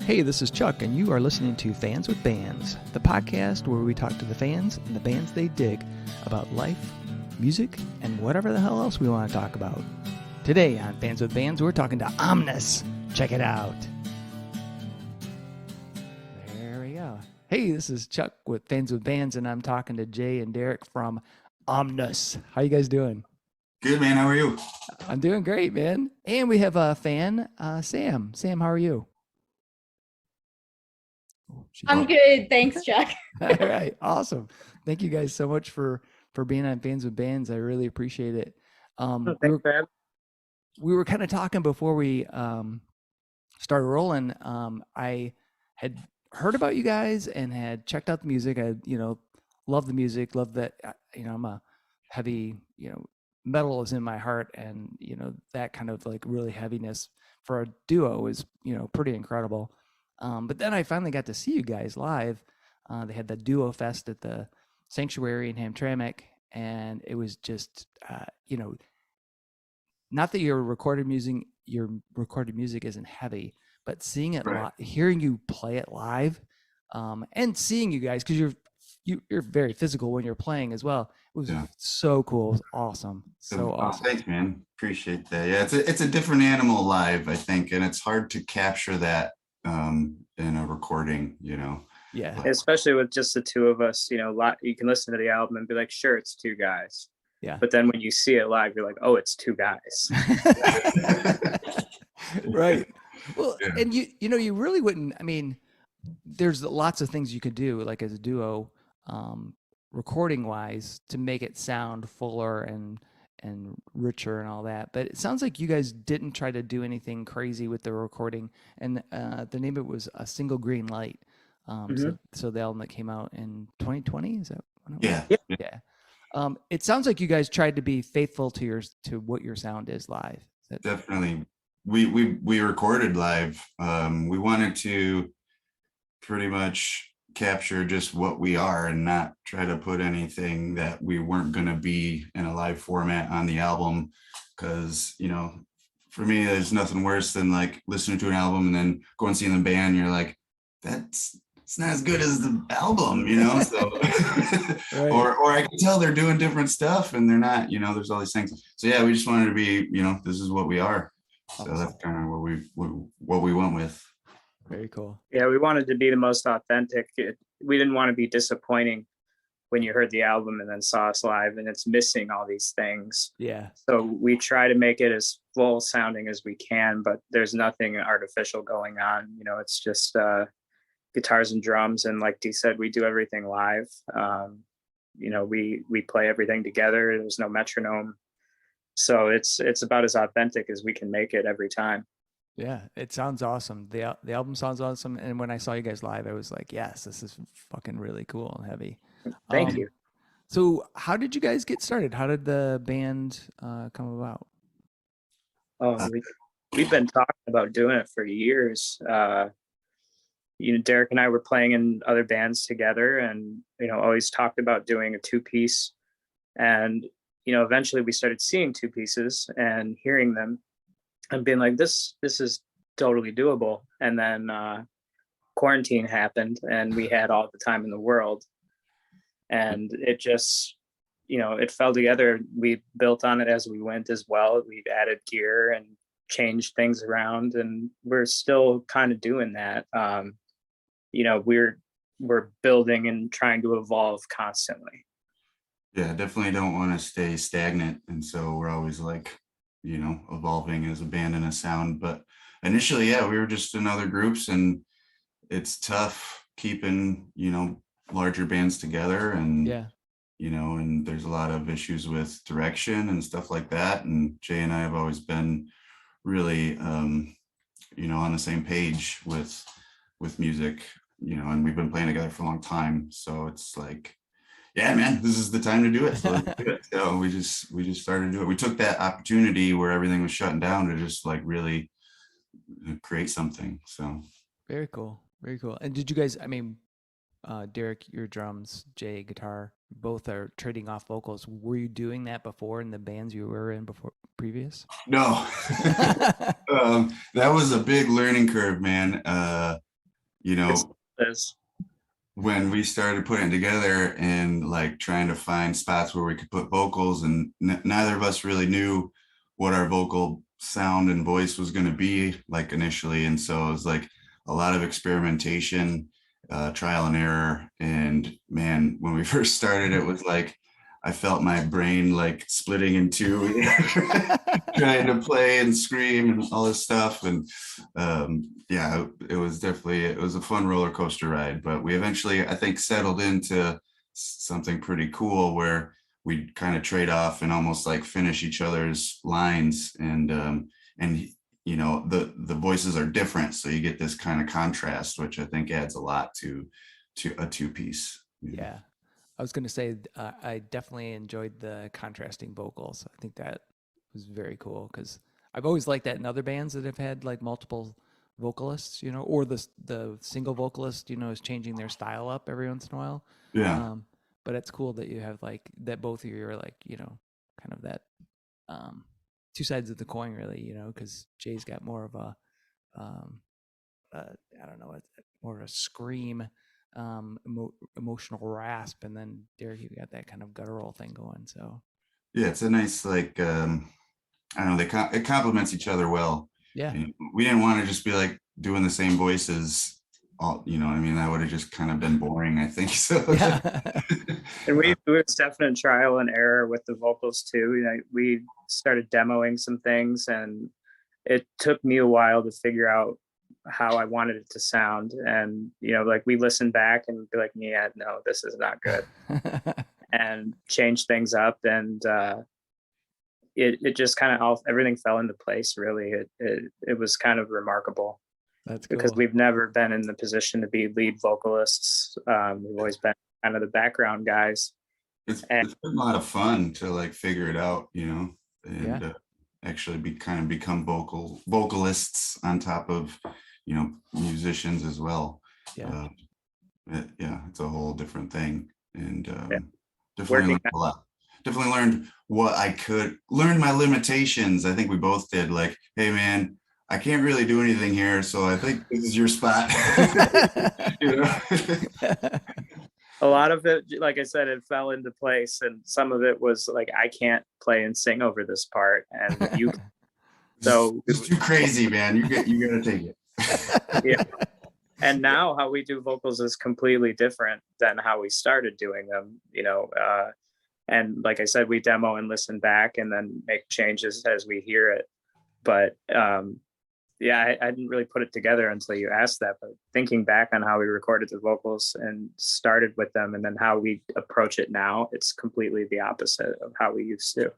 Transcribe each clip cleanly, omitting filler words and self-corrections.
Hey, this is Chuck, and you are listening to Fans with Bands, the podcast where we talk to the fans and the bands they dig about life, music, and whatever the hell else we want to talk about. Today on Fans with Bands, we're talking to Ommnus. Check it out. There we go. Hey, this is Chuck with Fans with Bands, and I'm talking to Jay and Derek from Ommnus. How you guys doing? Good, man. How are you? I'm doing great, man. And we have a fan, Sam. Sam, how are you? I'm good. Thanks, Chuck. All right. Awesome. Thank you guys so much for being on Fans with Bands. I really appreciate it. We were kind of talking before we started rolling. I had heard about you guys and had checked out the music. I, love the music, love that, I'm a heavy, metal is in my heart, and, that kind of like really heaviness for a duo is, pretty incredible. But then I finally got to see you guys live. They had the Duo Fest at the Sanctuary in Hamtramck, and it was just, not that your recorded music isn't heavy, but seeing it, Right. Hearing you play it live, and seeing you guys, because you're very physical when you're playing as well. It was so cool. It was awesome. So awesome. Thanks, man. Appreciate that. Yeah, it's a different animal live, I think, and it's hard to capture that in a recording, Yeah. Especially with just the two of us, you can listen to the album and be like, sure, it's two guys. Yeah. But then when you see it live, you're like, oh, it's two guys. Right. Well, Yeah. and you really wouldn't, there's lots of things you could do, like as a duo, recording wise, to make it sound fuller and richer and all that. But it sounds like you guys didn't try to do anything crazy with the recording. And the name of it was A Single Green Light. So the album that came out in 2020, is that when it was? Yeah. It sounds like you guys tried to be faithful to what your sound is live. Definitely. We recorded live. We wanted to pretty much capture just what we are and not try to put anything that we weren't going to be in a live format on the album, because for me there's nothing worse than like listening to an album and then going and seeing the band and you're like, it's not as good as the album, so Right. or I can tell they're doing different stuff and they're not, there's all these things. So yeah, we just wanted to be, this is what we are. So that's kind of what we went with. Very cool. Yeah, we wanted to be the most authentic. We didn't want to be disappointing when you heard the album and then saw us live and it's missing all these things. Yeah. So we try to make it as full sounding as we can, but there's nothing artificial going on. It's just guitars and drums. And like Dee said, we do everything live. We play everything together. There's no metronome. So it's about as authentic as we can make it every time. Yeah, it sounds awesome. The album sounds awesome. And when I saw you guys live, I was like, yes, this is fucking really cool and heavy. Thank you. So how did you guys get started? How did the band come about? We've been talking about doing it for years. Derek and I were playing in other bands together and, always talked about doing a two-piece. And, eventually we started seeing two pieces and hearing them and being like, this is totally doable. And then quarantine happened and we had all the time in the world. And it just, it fell together. We built on it as we went as well. We've added gear and changed things around, and we're still kind of doing that. We're building and trying to evolve constantly. Yeah, definitely don't want to stay stagnant. And so we're always like, evolving as a band and a sound. But initially, yeah, we were just in other groups, and it's tough keeping, larger bands together. And, and there's a lot of issues with direction and stuff like that. And Jay and I have always been really, on the same page with music, and we've been playing together for a long time. So it's like, yeah, man, this is the time to do it. So, we just started to do it. We took that opportunity where everything was shutting down to just like really create something. So very cool. Very cool. And did you guys, Derek, your drums, Jay, guitar, both are trading off vocals. Were you doing that before in the bands you were in before previous? No. That was a big learning curve, man. you know, It's- when we started putting it together and like trying to find spots where we could put vocals, and neither of us really knew what our vocal sound and voice was going to be like initially. And so it was like a lot of experimentation, trial and error. And man, when we first started, it was like I felt my brain like splitting in two, trying to play and scream and all this stuff. And yeah, it was a fun roller coaster ride. But we eventually, I think, settled into something pretty cool where we kind of trade off and almost like finish each other's lines. And you know, the voices are different, so you get this kind of contrast, which I think adds a lot to a two piece. Yeah. I was going to say, I definitely enjoyed the contrasting vocals. I think that was very cool because I've always liked that in other bands that have had like multiple vocalists, you know, or the single vocalist, you know, is changing their style up every once in a while. Yeah. But it's cool that you have like that both of you are like, you know, kind of that two sides of the coin, really, you know, because Jay's got more of a, I don't know, more of a scream, emotional rasp, and then Derek, you got that kind of guttural thing going. So Yeah, it's a nice like I don't know, it complements each other well. yeah, And we didn't want to just be like doing the same voices all, you know what I mean? That would have just kind of been boring, I think. So yeah, And it was definite trial and error with the vocals too. You know, we started demoing some things, and it took me a while to figure out how I wanted it to sound. And you know, like we listened back and be like, yeah, no, this is not good, and change things up. And it just kind of all everything fell into place. Really, it was kind of remarkable. That's cool. Because we've never been in the position to be lead vocalists. We've always been kind of the background guys. it's been a lot of fun to like figure it out, you know, and Yeah. actually become vocalists on top of, you know, musicians as well. Yeah. Yeah, it's a whole different thing. And Yeah. definitely learned a lot. Definitely learned learned my limitations. I think we both did. Like, hey man, I can't really do anything here, so I think this is your spot. You know? A lot of it, like I said, it fell into place, and some of it was like, I can't play and sing over this part, and you. So it's too crazy, man. You gotta take it. Yeah. And now how we do vocals is completely different than how we started doing them. You know, and like I said, we demo and listen back, and then make changes as we hear it. But yeah, I didn't really put it together until you asked that. But thinking back on how we recorded the vocals and started with them, and then how we approach it now, it's completely the opposite of how we used to.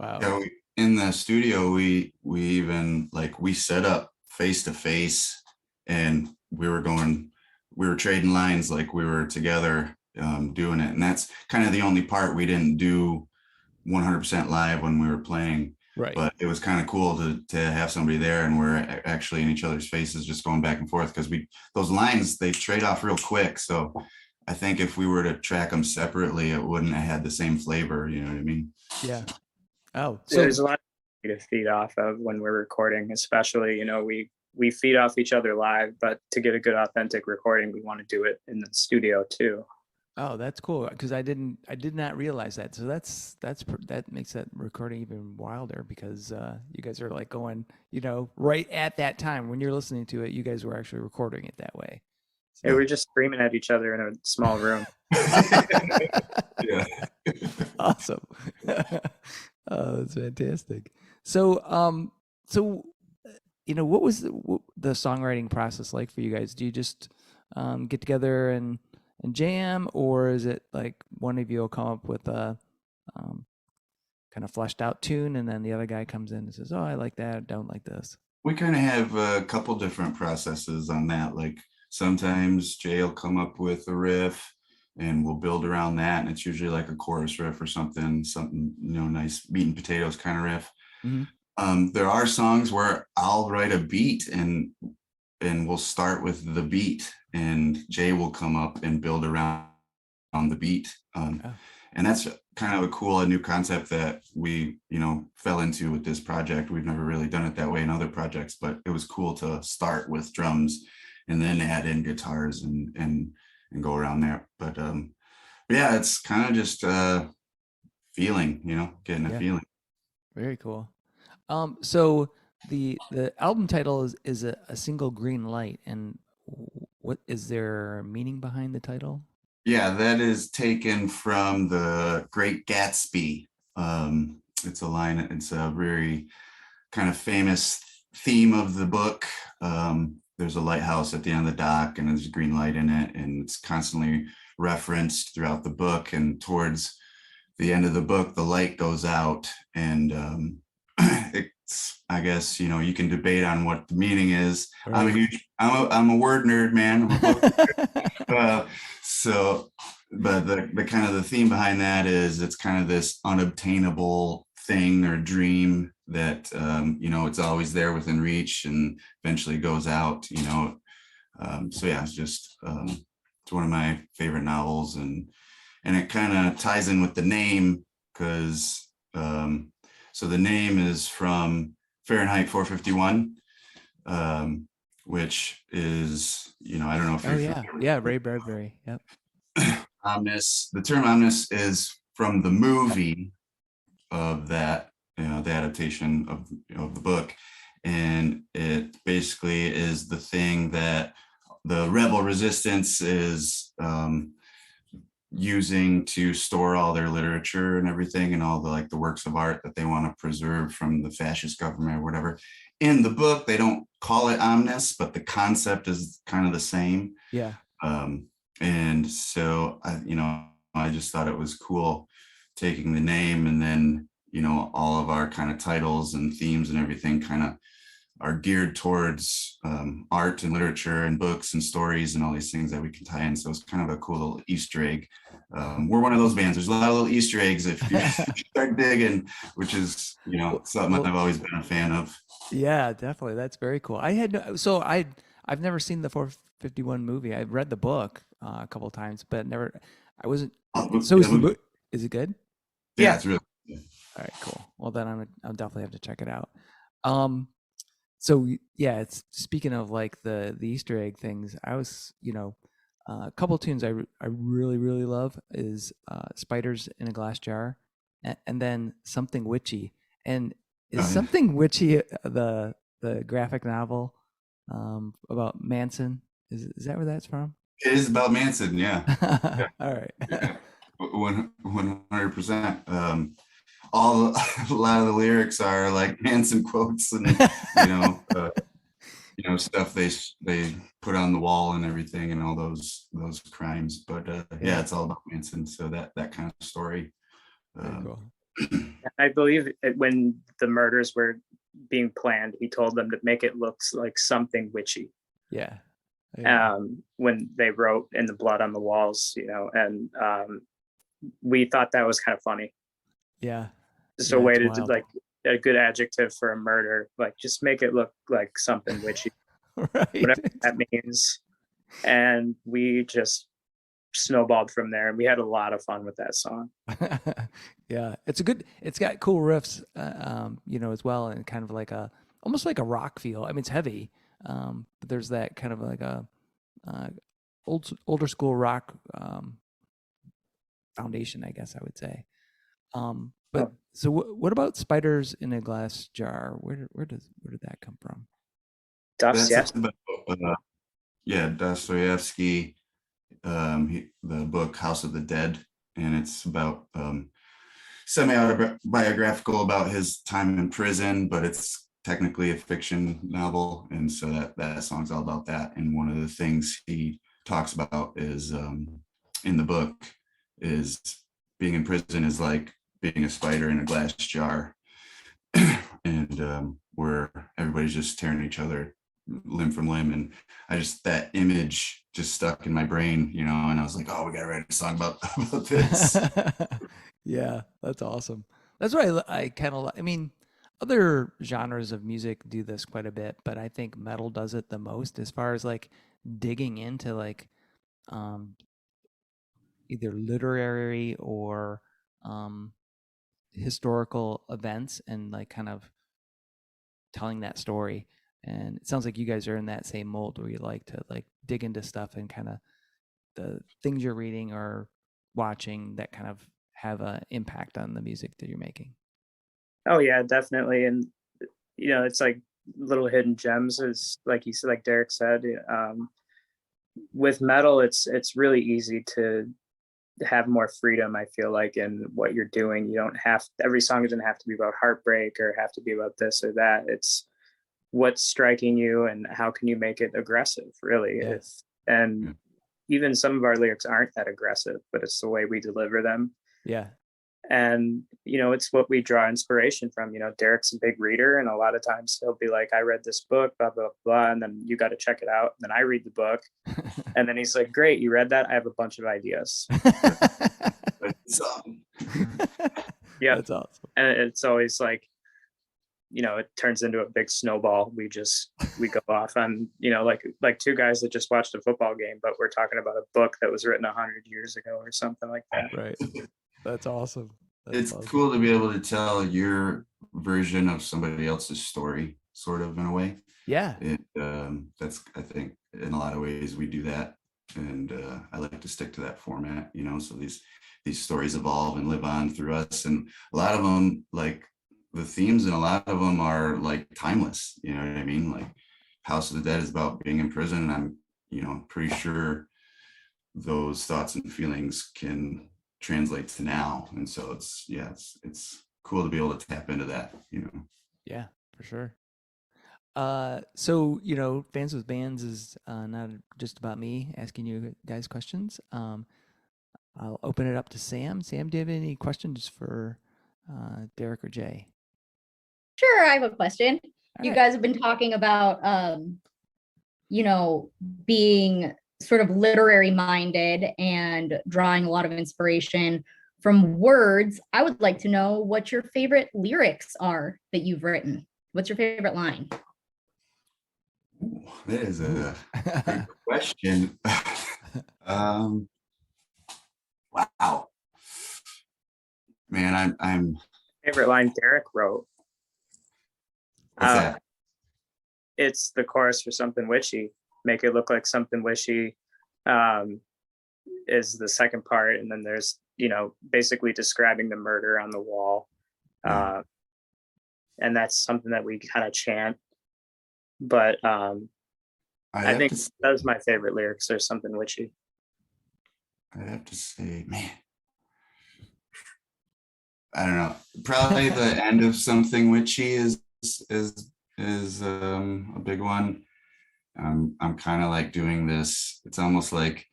Wow. Yeah, in the studio, we even like we set up face to face, and we were trading lines like we were together doing it, and that's kind of the only part we didn't do 100% live when we were playing. Right. But it was kind of cool to have somebody there, and we're actually in each other's faces, just going back and forth, because those lines, they trade off real quick. So I think if we were to track them separately, it wouldn't have had the same flavor. You know what I mean? Yeah. Oh, So there's a lot to feed off of when we're recording, especially, you know, we feed off each other live, but to get a good authentic recording, we want to do it in the studio too. oh, that's cool because I did not realize that. So that makes that recording even wilder because you guys are like going, you know, right at that time when you're listening to it, you guys were actually recording it that way. So. Yeah, we're just screaming at each other in a small room. Yeah. Awesome. Oh, that's fantastic. So, you know, what was the songwriting process like for you guys? Do you just get together and jam, or is it like one of you will come up with a kind of fleshed out tune, and then the other guy comes in and says, "Oh, I like that. I don't like this." We kind of have a couple different processes on that. Like sometimes Jay will come up with a riff, and we'll build around that, and it's usually like a chorus riff or something, you know, nice meat and potatoes kind of riff. Mm-hmm. There are songs where I'll write a beat and we'll start with the beat, and Jay will come up and build around on the beat. And that's kind of a new concept that we, you know, fell into with this project. We've never really done it that way in other projects, but it was cool to start with drums and then add in guitars and go around there. But yeah, it's kind of just feeling, getting a Yeah, feeling. very cool. So the album title is a single green light, and what is there meaning behind the title? Yeah, that is taken from the Great Gatsby. It's a line, it's a very kind of famous theme of the book. There's a lighthouse at the end of the dock, and there's a green light in it, and it's constantly referenced throughout the book. And towards the end of the book, the light goes out, and it's, I guess, you can debate on what the meaning is. Right. I'm a word nerd, man. I'm a book nerd. So, but the kind of the theme behind that is it's kind of this unobtainable thing or dream that it's always there within reach and eventually goes out. So yeah, it's one of my favorite novels, and it kind of ties in with the name because so the name is from Fahrenheit 451, which is, I don't know if Oh you're yeah, familiar yeah, with Ray Bradbury. Yep. Ommnus. The term Ommnus is from the movie of that, the adaptation of the book. And it basically is the thing that the rebel resistance is using to store all their literature and everything and all the like the works of art that they want to preserve from the fascist government or whatever. In the book, they don't call it Ommnus, but the concept is kind of the same. Yeah. And so I just thought it was cool taking the name, and then all of our kind of titles and themes and everything kind of are geared towards art and literature and books and stories and all these things that we can tie in. So it's kind of a cool little Easter egg. We're one of those bands. There's a lot of little Easter eggs if you start digging, which is something Well, I've always been a fan of. yeah, definitely. That's very cool. I've never seen the 451 movie. I've read the book a couple of times, but never. I wasn't. So Yeah, is it good? yeah, Yeah. it's really. All right, cool. Well, then I'll definitely have to check it out. Um, so yeah, it's speaking of like the Easter egg things. I was, a couple tunes I really really love is "Spiders in a Glass Jar," and then "Something Witchy." And is Oh, yeah. "Something Witchy" the graphic novel about Manson? Is that where that's from? It is about Manson. Yeah. All right. Yeah. 100%. All a lot of the lyrics are like Manson quotes and stuff they put on the wall and everything and all those crimes. But yeah, Yeah, it's all about Manson. So that kind of story. very Um, cool. I believe when the murders were being planned, he told them to make it look like something witchy. Yeah. Yeah. When they wrote in the blood on the walls, and we thought that was kind of funny. Yeah. Just a Yeah, way it's to wild. like a good adjective for a murder, like just make it look like something witchy, Right. whatever that means. And we just snowballed from there, and we had a lot of fun with that song. Yeah, it's got cool riffs, as well, and kind of like almost like a rock feel. I mean, it's heavy, but there's that kind of like a uh, older school rock foundation, I guess I would say. But Oh, so what about Spiders in a Glass Jar? Where did that come from? that's Dostoevsky. about yeah, Dostoevsky. The book House of the Dead, and it's about semi-autobiographical about his time in prison, but it's technically a fiction novel, and so that song's all about that. And one of the things he talks about is in the book is being in prison is like being a spider in a glass jar, and where everybody's just tearing each other limb from limb. And that image just stuck in my brain, and I was like, oh, we gotta write a song about this. Yeah, that's awesome. That's what I kind of. I mean, other genres of music do this quite a bit, but I think metal does it the most as far as like digging into like um, either literary or um, historical events and like kind of telling that story. And it sounds like you guys are in that same mold where you like to like dig into stuff and kind of the things you're reading or watching that kind of have an impact on the music that you're making. Oh yeah, definitely. And it's like little hidden gems, is like you said, like Derek said. With metal, it's really easy to have more freedom, I feel like, in what you're doing. You don't have, every song doesn't have to be about heartbreak or have to be about this or that. It's what's striking you and how can you make it aggressive, really. Yeah. And even some of our lyrics aren't that aggressive, but it's the way we deliver them. Yeah. And it's what we draw inspiration from. Derek's a big reader, and a lot of times he'll be like, I read this book, blah blah blah, and then you got to check it out. And then I read the book, and then he's like, great, you read that, I have a bunch of ideas. Yeah, that's awesome. And it's always like, it turns into a big snowball. We go off on, like two guys that just watched a football game, but we're talking about a book that was written 100 years ago or something like that. Right. That's awesome. It's cool to be able to tell your version of somebody else's story, sort of, in a way. Yeah. That's, I think, in a lot of ways we do that, and I like to stick to that format. So these stories evolve and live on through us, and a lot of them, like the themes, and a lot of them are like timeless. You know what I mean? Like House of the Dead is about being in prison, and I'm pretty sure those thoughts and feelings can translate to now. And so it's cool to be able to tap into that. Yeah, for sure. So Fans with Bands is not just about me asking you guys questions. I'll open it up to Sam. Sam, do you have any questions for Derek or Jay? Sure, I have a question. All You right. guys have been talking about being sort of literary minded and drawing a lot of inspiration from words. I would like to know what your favorite lyrics are that you've written. What's your favorite line? Ooh, that is a great question. Wow, man, I'm Favorite line Derek wrote. What's that? It's the chorus for Something Witchy. Make it look like something wishy, is the second part, and then there's basically describing the murder on the wall, and that's something that we kind of chant. But I think that's my favorite lyrics, or Something Witchy. I'd have to say, man, I don't know. Probably the end of Something Witchy is a big one. I'm kind of like doing this. It's almost like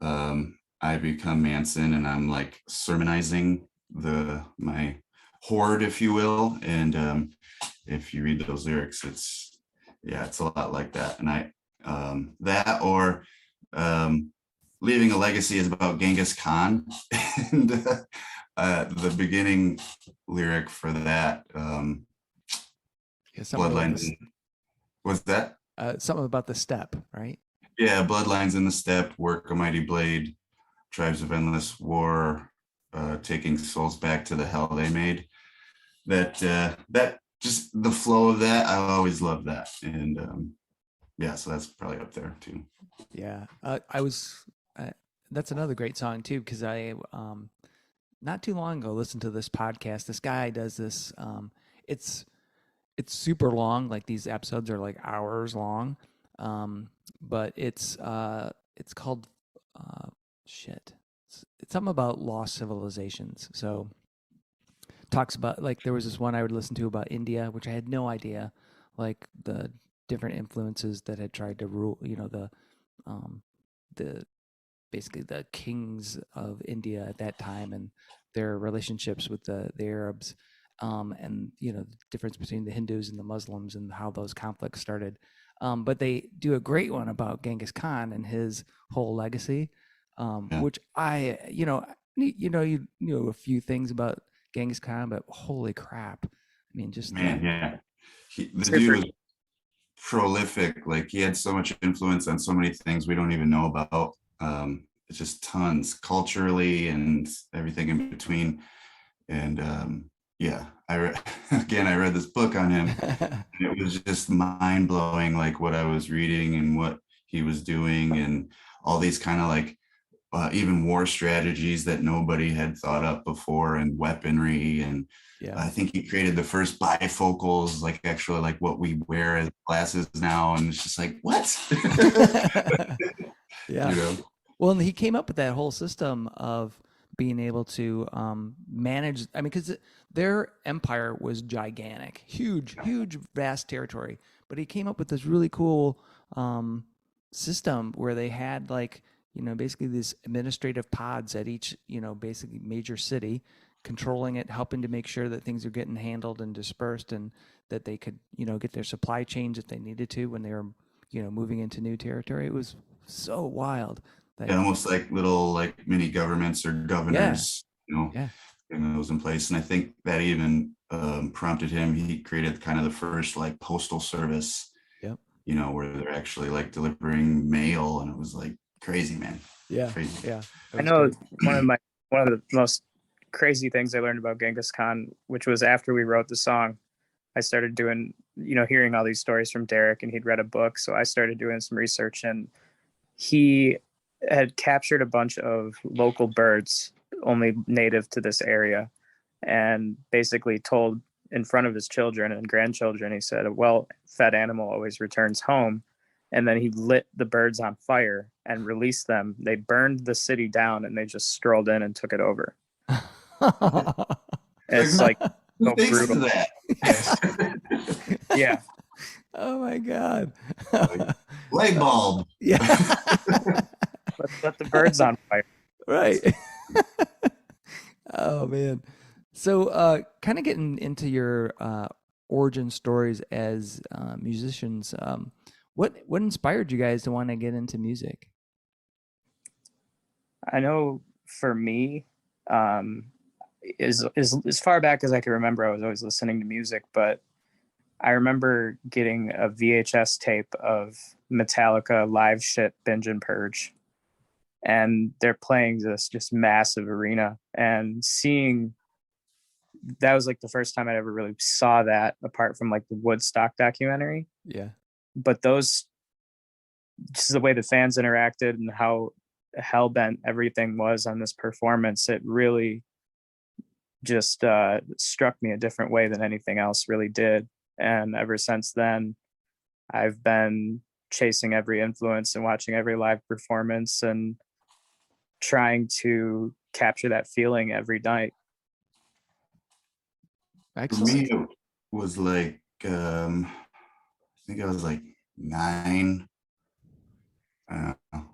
I become Manson, and I'm like sermonizing my horde, if you will. And if you read those lyrics, it's a lot like that. And that, or Leaving a Legacy is about Genghis Khan, and the beginning lyric for that, Bloodlines. What's that? Something about the step, right? Yeah, Bloodlines in the Steppe, work a mighty blade, tribes of endless war, taking souls back to the hell they made. That just the flow of that, I always love that. And so that's probably up there too. Yeah, that's another great song too, because I not too long ago listened to this podcast. This guy does this. It's super long. Like these episodes are like hours long, but it's called It's something about lost civilizations. So talks about, like, there was this one I would listen to about India, which I had no idea, like the different influences that had tried to rule. The basically the kings of India at that time and their relationships with the Arabs, and the difference between the Hindus and the Muslims and how those conflicts started. But they do a great one about Genghis Khan and his whole legacy, which you know a few things about Genghis Khan, but holy crap! I mean, just the dude was prolific. Like, he had so much influence on so many things we don't even know about. It's just tons, culturally and everything in between. And yeah, again, I read this book on him. It was just mind blowing, like what I was reading and what he was doing, and all these kind of like even war strategies that nobody had thought up before, and weaponry. And Yeah. I think he created the first bifocals, like actually like what we wear as glasses now. And it's just like, what? Yeah. You know? Well, and he came up with that whole system of being able to manage. I mean, because their empire was gigantic, huge, huge, vast territory. But he came up with this really cool system where they had like, basically these administrative pods at each, basically major city, controlling it, helping to make sure that things are getting handled and dispersed, and that they could, get their supply chains if they needed to when they were, moving into new territory. It was so wild. Yeah, almost like little like mini governments or Yeah, governors, yeah, getting those in place. And I think that even prompted him. He created kind of the first like postal service, yep, where they're actually like delivering mail, and it was like crazy, man, yeah, crazy. yeah. That I was know great. one of the most crazy things I learned about Genghis Khan, which was after we wrote the song, I started doing, hearing all these stories from Derek, and he'd read a book. So I started doing some research, and he had captured a bunch of local birds only native to this area, and basically told in front of his children and grandchildren, he said, a well-fed animal always returns home. And then he lit the birds on fire and released them. They burned the city down, and they just strolled in and took it over. It's like Who so thinks brutal. of that? Yeah. Oh my God. Light bulb. Yeah. Let's let the birds on fire. Right. Oh man. So kind of getting into your origin stories as musicians, what inspired you guys to want to get into music? I know for me, is as far back as I can remember, I was always listening to music, but I remember getting a VHS tape of Metallica live shit Binge and Purge, and they're playing this just massive arena, and seeing that was like the first time I ever really saw that, apart from like the Woodstock documentary. Yeah. But those, just the way the fans interacted and how hell bent everything was on this performance, it really just struck me a different way than anything else really did. And ever since then, I've been chasing every influence and watching every live performance and trying to capture that feeling every night. For me, Excellent. it was like I think I was like 9,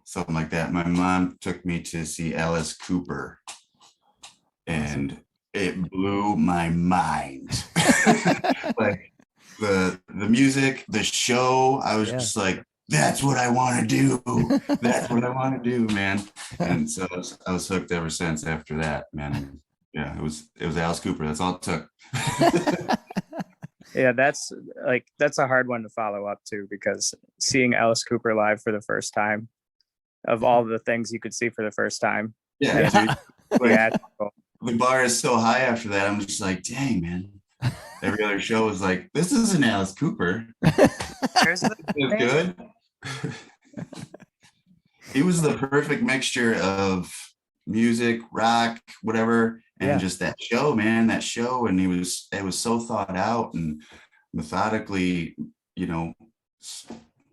something like that. My mom took me to see Alice Cooper, Awesome. and it blew my mind. Like the music, the show, I was Yeah. just like, that's what I want to do. That's what I want to do, man. And so I was hooked ever since after that, man. Yeah, it was Alice Cooper. That's all it took. Yeah, that's a hard one to follow up to, because seeing Alice Cooper live for the first time, of all the things you could see for the first time, Yeah, dude. Like, yeah, the bar is so high after that. I'm just like, dang, man. Every other show was like, this isn't Alice Cooper. there's It's good. He was the perfect mixture of music, rock, whatever, and Yeah. just that show, man. That show, and it was so thought out and methodically,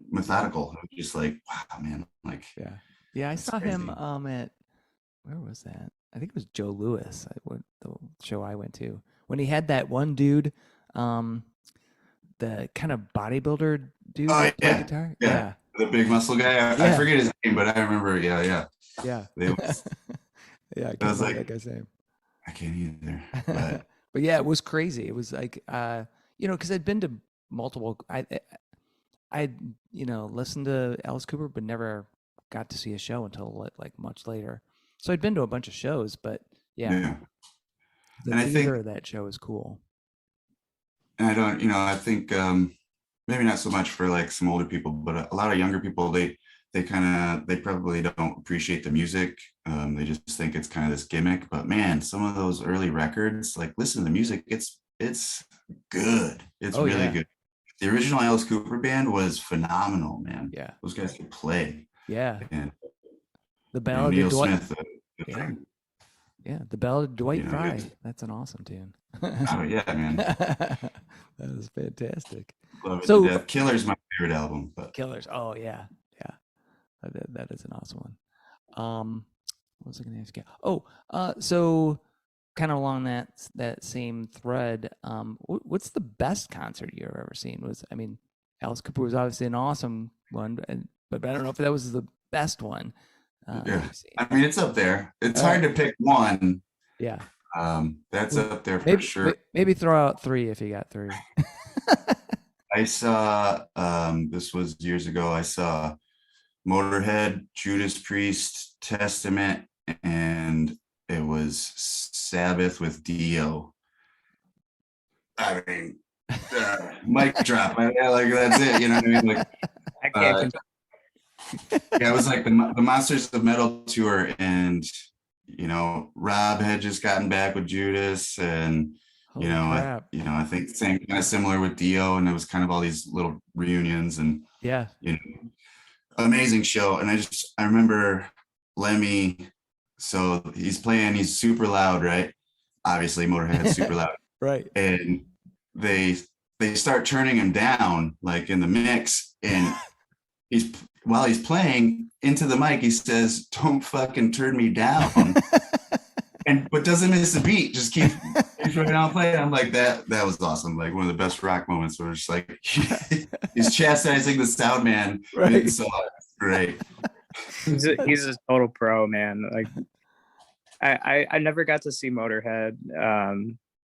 methodical. It was just like, wow, man. Like, Yeah. Yeah, I that's saw him crazy. at, where was that? I think it was Joe Louis, the show I went to. When he had that one dude, um, the kind of bodybuilder dude Oh that played yeah, guitar. yeah. Yeah. The big muscle guy. I Yeah. forget his name, but I remember. Yeah, yeah. Yeah. It was, Yeah, I I can't was remember like, that guy's name. I can't either. But But yeah, it was crazy. It was like, because I'd been to multiple, I listened to Alice Cooper, but never got to see a show until like much later. So I'd been to a bunch of shows, but yeah, yeah, the and I theater think, of that show is cool. and I don't, I think maybe not so much for like some older people, but a lot of younger people, they they probably don't appreciate the music. They just think it's kind of this gimmick. But man, some of those early records, like listen to the music, it's good. It's Oh really yeah. good. The original Alice Cooper band was phenomenal, man. Yeah. Those guys could play. Yeah. And The you know, Ballad of Neil Dwight. Smith, Yeah. Yeah. The Ballad of Dwight you know, Fry. That's an awesome tune. oh yeah, man. That is fantastic. Love it So- to death. Killer's my favorite album, but Killers. Oh yeah. Yeah. That is an awesome one. What was I going to ask you? Oh, so kind of along that same thread, what's the best concert you've ever seen? Alice Cooper was obviously an awesome one, but I don't know if that was the best one. yeah, you've seen. I mean, it's up there. It's hard to pick one. Yeah. That's up there for Maybe, sure. maybe throw out three if you got three. I saw this was years ago. I saw Motorhead, Judas Priest, Testament, and it was Sabbath with Dio. I mean, mic drop. Like that's it. You know what I mean? Like, I can't. yeah, it was like the Monsters of Metal tour, and you know, Rob had just gotten back with Judas, and Holy you know, crap. I think same kind of similar with Dio, and it was kind of all these little reunions, and Yeah. you know, amazing show. And I remember Lemmy. So he's playing, he's super loud, right? Obviously, Motorhead's super loud, Right. and they start turning him down, like in the mix, and while he's playing into the mic, he says, "Don't fucking turn me down." But doesn't miss a beat, just keeps right on playing. I'm like, that was awesome. Like one of the best rock moments where it's like he's chastising the sound man. Right. So great. He's a total pro, man. Like I never got to see Motorhead,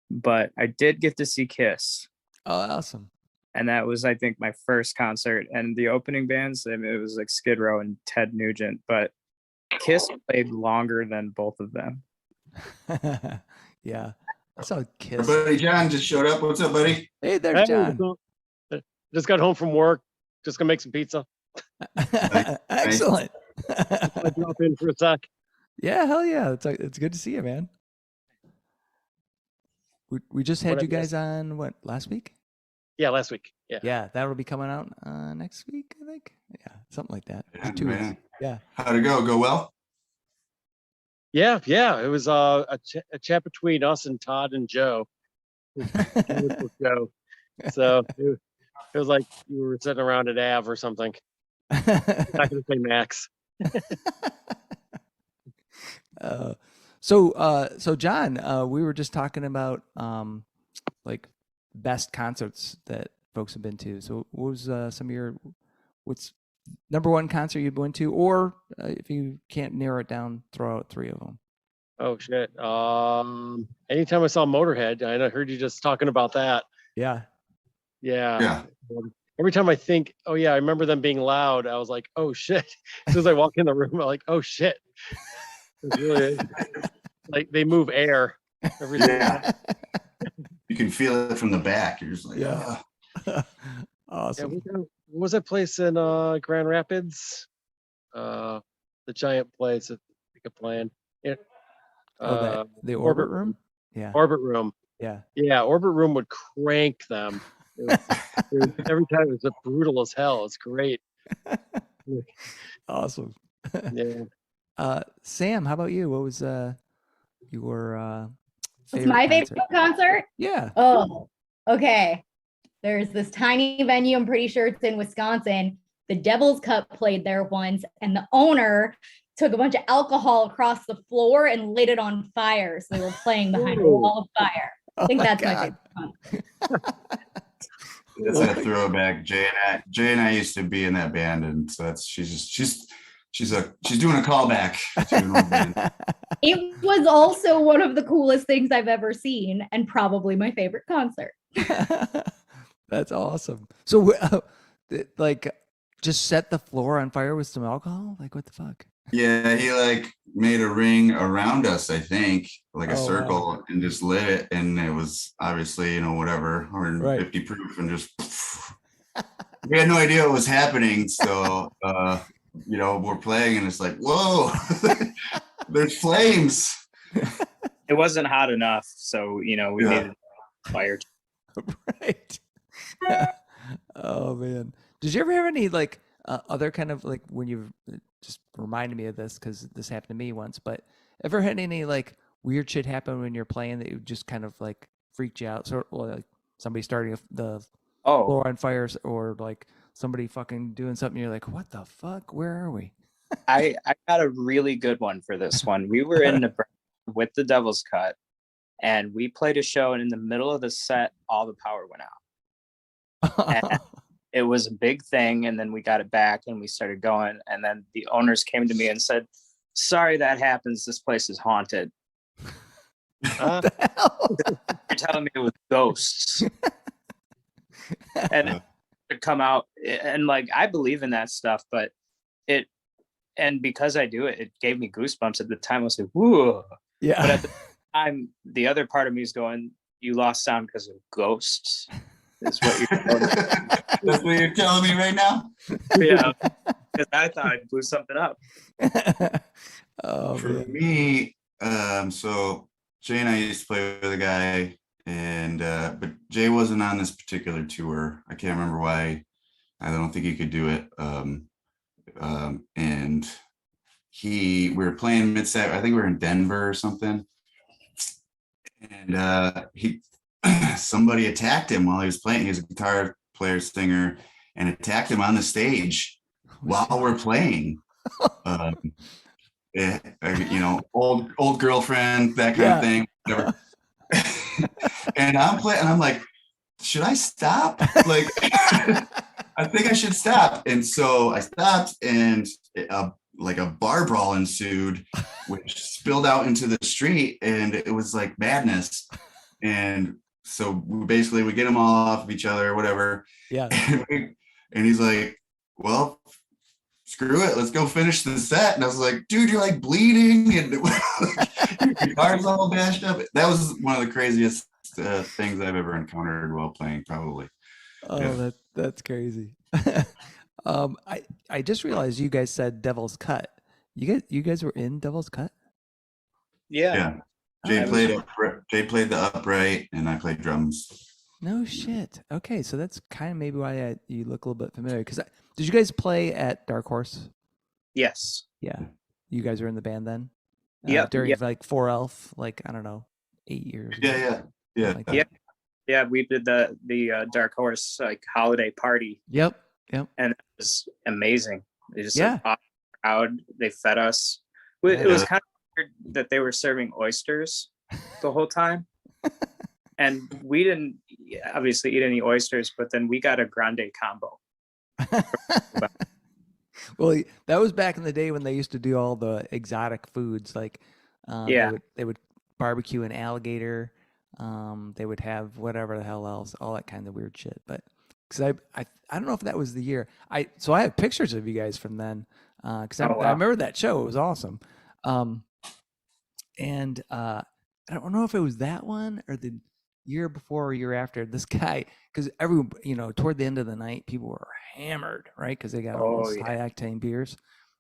but I did get to see Kiss. Oh, awesome. And that was, I think, my first concert. And the opening bands, I mean, it was like Skid Row and Ted Nugent, but Kiss played longer than both of them. Yeah. I saw Our Kiss. buddy John just showed up. What's up, buddy? Hey there, Hey, John. just got home from work. Just gonna make some pizza. Excellent. I drop in for a sec. Yeah, hell yeah. It's good to see you, man. We just had What I you guys on last week? Yeah, last week. Yeah. Yeah, that'll be coming out next week, I think. Yeah, something like that. Yeah, 2 man. weeks. Yeah. How'd it go? Go well? Yeah. It was a chat between us and Todd and Joe. Joe. So it was like you were sitting around at Av or something. Not gonna say Max. So John, we were just talking about like best concerts that folks have been to. So what was what's number one concert you've been to, or if you can't narrow it down, throw out three of them. Oh shit. Anytime I saw Motorhead, I heard you just talking about that. Yeah. Yeah. Every time I think, oh yeah, I remember them being loud, I was like, oh shit. As soon as I walk in the room, I'm like, oh shit. It's really like they move air every Yeah. You can feel it from the back. You're just like, Yeah. "Ah." Awesome. What was that place in Grand Rapids? The giant place that we could play in. Yeah. The Orbit Room? Yeah. Orbit Room. Yeah. Yeah, Orbit Room would crank them. Every time it was brutal as hell. It's great. Awesome. Yeah. Sam, how about you? What was your What's my concert? favorite concert? Yeah. Oh, okay. There's this tiny venue. I'm pretty sure it's in Wisconsin. The Devil's Cup played there once, and the owner took a bunch of alcohol across the floor and lit it on fire. So they were playing behind a wall of fire. I think that's my favorite concert. That's a throwback. Jay and I used to be in that band, and so she's doing a callback to an old band. It was also one of the coolest things I've ever seen, and probably my favorite concert. That's awesome. So, like, just set the floor on fire with some alcohol? Like, what the fuck? Yeah, he like made a ring around us, I think, like a Oh, circle, wow. and just lit it, and it was obviously, whatever, 150 proof, and just we had no idea what was happening. So we're playing and it's like, whoa, there's flames. It wasn't hot enough, so we Yeah. needed fire. Right. Oh man. Did you ever have any like other kind of like when you've just reminded me of this because this happened to me once, but ever had any like weird shit happen when you're playing that you just kind of like freaked you out? So like somebody starting the Oh, floor on fires or like somebody fucking doing something. You're like, what the fuck? Where are we? I got a really good one for this one. We were in Nebraska with the Devil's Cut, and we played a show, and in the middle of the set, all the power went out. And it was a big thing, and then we got it back, and we started going, and then the owners came to me and said, "Sorry that happens. This place is haunted." What the hell? You're telling me it was ghosts. And to come out, and like I believe in that stuff, but and because I do it, it gave me goosebumps at the time. I was like, whoa. Yeah. But at the time, the other part of me is going, you lost sound because of ghosts. Is what you're That's what you're telling me right now? Yeah. Because I thought I blew something up. Oh, For man. me, so Jay and I used to play with a guy, and but Jay wasn't on this particular tour. I can't remember why. I don't think he could do it. And we were playing mid-set. I think we were in Denver or something, and somebody attacked him while he was playing. He was a guitar player, singer, and attacked him on the stage while we're playing. Old girlfriend, that kind of thing, whatever. And I'm playing, and I'm like, should I stop? Like, I think I should stop. And so I stopped, and like a bar brawl ensued, which spilled out into the street, and it was like madness. And so we get them all off of each other, whatever. Yeah. And he's like, well, screw it, let's go finish the set. And I was like, dude, you're like bleeding, and your guitar's all bashed up. That was one of the craziest things I've ever encountered while playing, probably. Oh, Yeah. that's crazy. I just realized you guys said Devil's Cut. You guys were in Devil's Cut? Yeah. Jay Oh, played the upright, and I played drums. no shit. Okay, so that's kind of maybe why you look a little bit familiar. Because did you guys play at Dark Horse? Yes. Yeah, you guys were in the band then. Yeah. During like 4Elf, like I don't know, 8 years. ago, Yeah. like that. Yeah. We did the Dark Horse like holiday party, Yep. and it was amazing. They just Yeah. like, crowd. They fed us. It was kind of weird that they were serving oysters the whole time. And we didn't obviously eat any oysters, but then we got a grande combo. Well, that was back in the day when they used to do all the exotic foods. Like, they would barbecue an alligator. They would have whatever the hell else, all that kind of weird shit. But because I don't know if that was the year. So I have pictures of you guys from then. Because I remember that show. It was awesome. And I don't know if it was that one or the year before or year after. This guy, because toward the end of the night, people were hammered, right? Because they got all those high octane beers,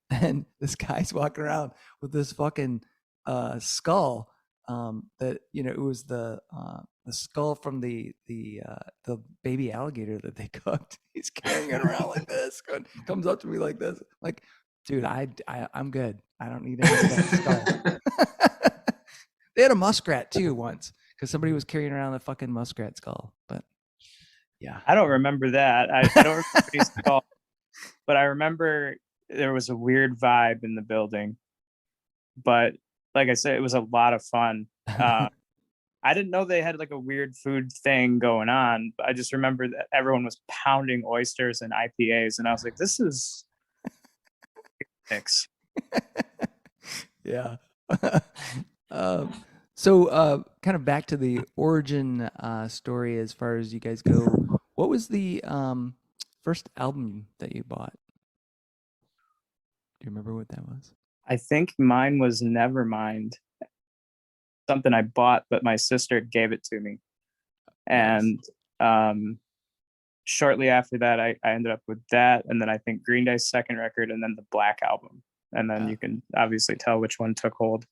and this guy's walking around with this fucking skull. That it was the skull from the baby alligator that they cooked. He's carrying it around like this. Comes up to me like this, like, dude, I'm good. I don't need any of that skull. They had a muskrat too once because somebody was carrying around a fucking muskrat skull. But yeah, I don't remember that. I don't remember any skull, but I remember there was a weird vibe in the building. But like I said, it was a lot of fun. I didn't know they had like a weird food thing going on. I just remember that everyone was pounding oysters and IPAs, and I was like, "This is mix." Yeah. So kind of back to the origin story as far as you guys go. What was the first album that you bought? Do you remember what that was? I think mine was Nevermind. Something I bought, but my sister gave it to me, and shortly after that, I ended up with that, and then I think Green Day's second record, and then the Black Album, and then you can obviously tell which one took hold.